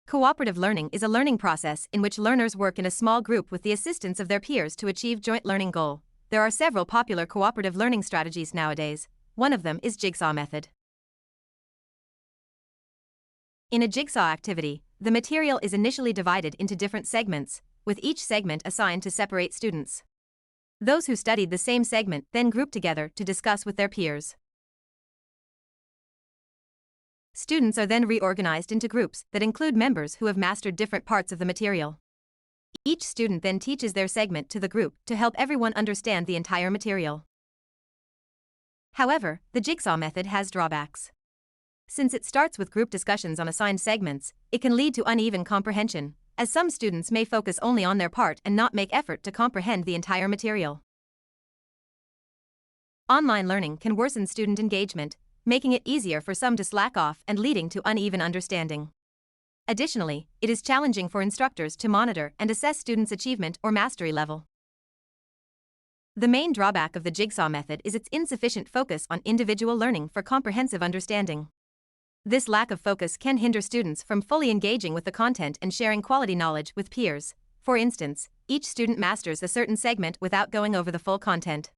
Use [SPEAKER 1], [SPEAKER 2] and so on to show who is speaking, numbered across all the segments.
[SPEAKER 1] Cooperative learning is a learning process in which learners work in a small group with the assistance of their peers to achieve joint learning goal. There are several popular cooperative learning strategies nowadays. One of them is jigsaw method. In a jigsaw activity, the material is initially divided into different segments, with each segment assigned to separate students. Those who studied the same segment then group together to discuss with their peers. Students are then reorganized into groups that include members who have mastered different parts of the material. Each student then teaches their segment to the group to help everyone understand the entire material. However, the jigsaw method has drawbacks. Since it starts with group discussions on assigned segments, it can lead to uneven comprehension, as some students may focus only on their part and not make effort to comprehend the entire material. Online learning can worsen student engagement, making it easier for some to slack off and leading to uneven understanding. Additionally, it is challenging for instructors to monitor and assess students' achievement or mastery level. The main drawback of the jigsaw method is its insufficient focus on individual learning for comprehensive understanding. This lack of focus can hinder students from fully engaging with the content and sharing quality knowledge with peers. For instance, each student masters a certain segment without going over the full content.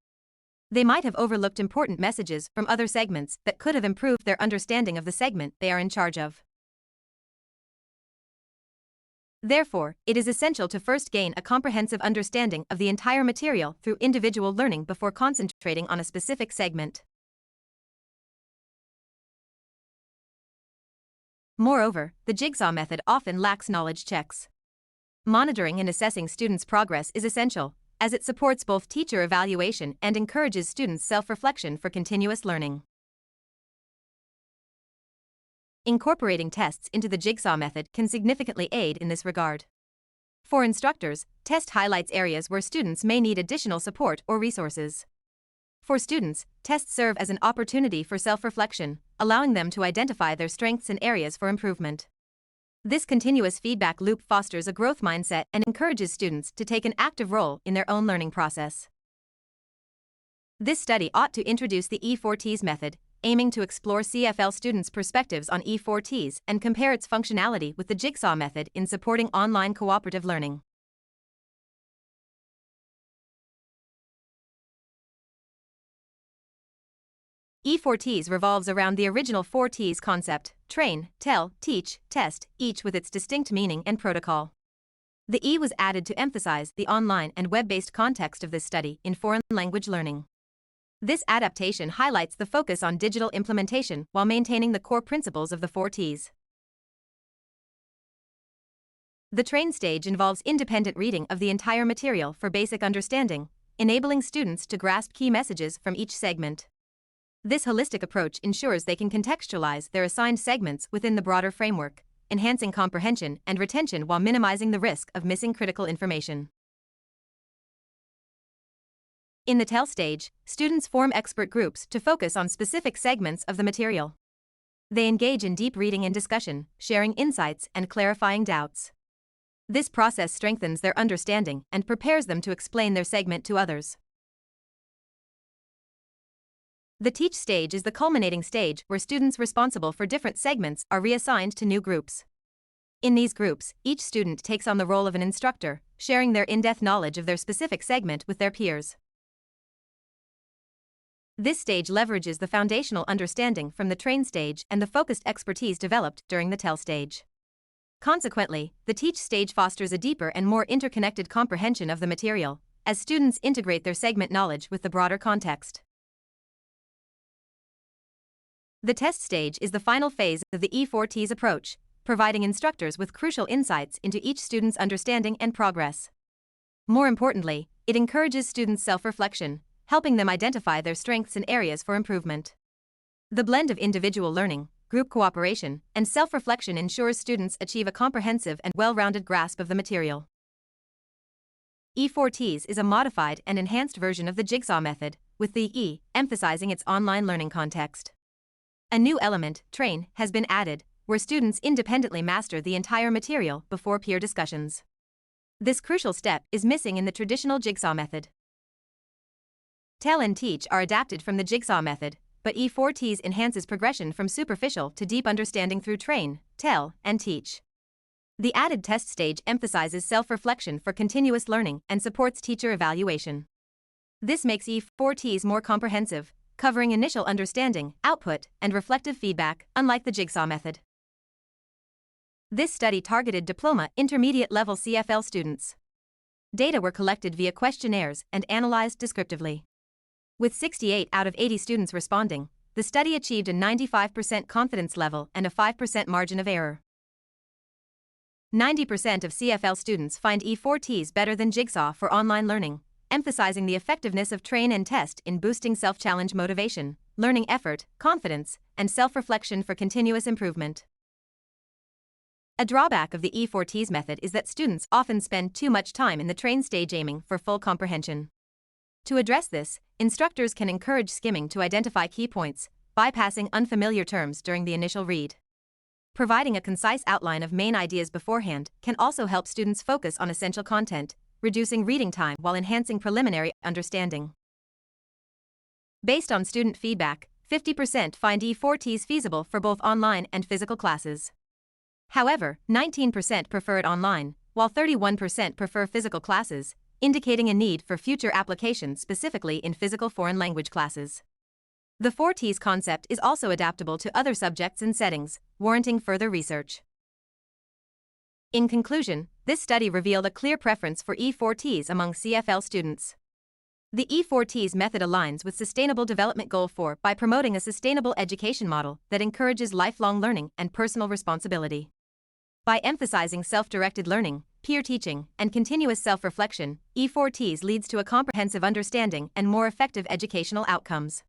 [SPEAKER 1] They might have overlooked important messages from other segments that could have improved their understanding of the segment they are in charge of. Therefore, it is essential to first gain a comprehensive understanding of the entire material through individual learning before concentrating on a specific segment. Moreover, the jigsaw method often lacks knowledge checks. Monitoring and assessing students' progress is essential, as it supports both teacher evaluation and encourages students' self-reflection for continuous learning. Incorporating tests into the jigsaw method can significantly aid in this regard. For instructors, test highlights areas where students may need additional support or resources. For students, tests serve as an opportunity for self-reflection, allowing them to identify their strengths and areas for improvement. This continuous feedback loop fosters a growth mindset and encourages students to take an active role in their own learning process. This study ought to introduce the E4Ts method, aiming to explore CFL students' perspectives on E4Ts and compare its functionality with the jigsaw method in supporting online cooperative learning. E4Ts revolves around the original 4Ts concept: train, tell, teach, test, each with its distinct meaning and protocol. The E was added to emphasize the online and web-based context of this study in foreign language learning. This adaptation highlights the focus on digital implementation while maintaining the core principles of the 4Ts. The train stage involves independent reading of the entire material for basic understanding, enabling students to grasp key messages from each segment. This holistic approach ensures they can contextualize their assigned segments within the broader framework, enhancing comprehension and retention while minimizing the risk of missing critical information. In the tell stage, students form expert groups to focus on specific segments of the material. They engage in deep reading and discussion, sharing insights and clarifying doubts. This process strengthens their understanding and prepares them to explain their segment to others. The teach stage is the culminating stage where students responsible for different segments are reassigned to new groups. In these groups, each student takes on the role of an instructor, sharing their in-depth knowledge of their specific segment with their peers. This stage leverages the foundational understanding from the train stage and the focused expertise developed during the tell stage. Consequently, the teach stage fosters a deeper and more interconnected comprehension of the material, as students integrate their segment knowledge with the broader context. The test stage is the final phase of the E4Ts approach, providing instructors with crucial insights into each student's understanding and progress. More importantly, it encourages students' self-reflection, helping them identify their strengths and areas for improvement. The blend of individual learning, group cooperation, and self-reflection ensures students achieve a comprehensive and well-rounded grasp of the material. E4Ts is a modified and enhanced version of the jigsaw method, with the E emphasizing its online learning context. A new element, train, has been added, where students independently master the entire material before peer discussions. This crucial step is missing in the traditional jigsaw method. Tell and teach are adapted from the jigsaw method, but E4Ts enhances progression from superficial to deep understanding through train, tell, and teach. The added test stage emphasizes self-reflection for continuous learning and supports teacher evaluation. This makes E4Ts more comprehensive, covering initial understanding, output, and reflective feedback, unlike the Jigsaw method. This study targeted diploma intermediate-level CFL students. Data were collected via questionnaires and analyzed descriptively. With 68 out of 80 students responding, the study achieved a 95% confidence level and a 5% margin of error. 90% of CFL students find E4Ts better than Jigsaw for online learning, emphasizing the effectiveness of train and test in boosting self-challenge motivation, learning effort, confidence, and self-reflection for continuous improvement. A drawback of the E4Ts method is that students often spend too much time in the train stage aiming for full comprehension. To address this, instructors can encourage skimming to identify key points, bypassing unfamiliar terms during the initial read. Providing a concise outline of main ideas beforehand can also help students focus on essential content, reducing reading time while enhancing preliminary understanding. Based on student feedback, 50% find E4Ts feasible for both online and physical classes. However, 19% prefer it online, while 31% prefer physical classes, indicating a need for future application specifically in physical foreign language classes. The 4Ts concept is also adaptable to other subjects and settings, warranting further research. In conclusion, this study revealed a clear preference for E4Ts among CFL students. The E4Ts method aligns with Sustainable Development Goal 4 by promoting a sustainable education model that encourages lifelong learning and personal responsibility. By emphasizing self-directed learning, peer teaching, and continuous self-reflection, E4Ts leads to a comprehensive understanding and more effective educational outcomes.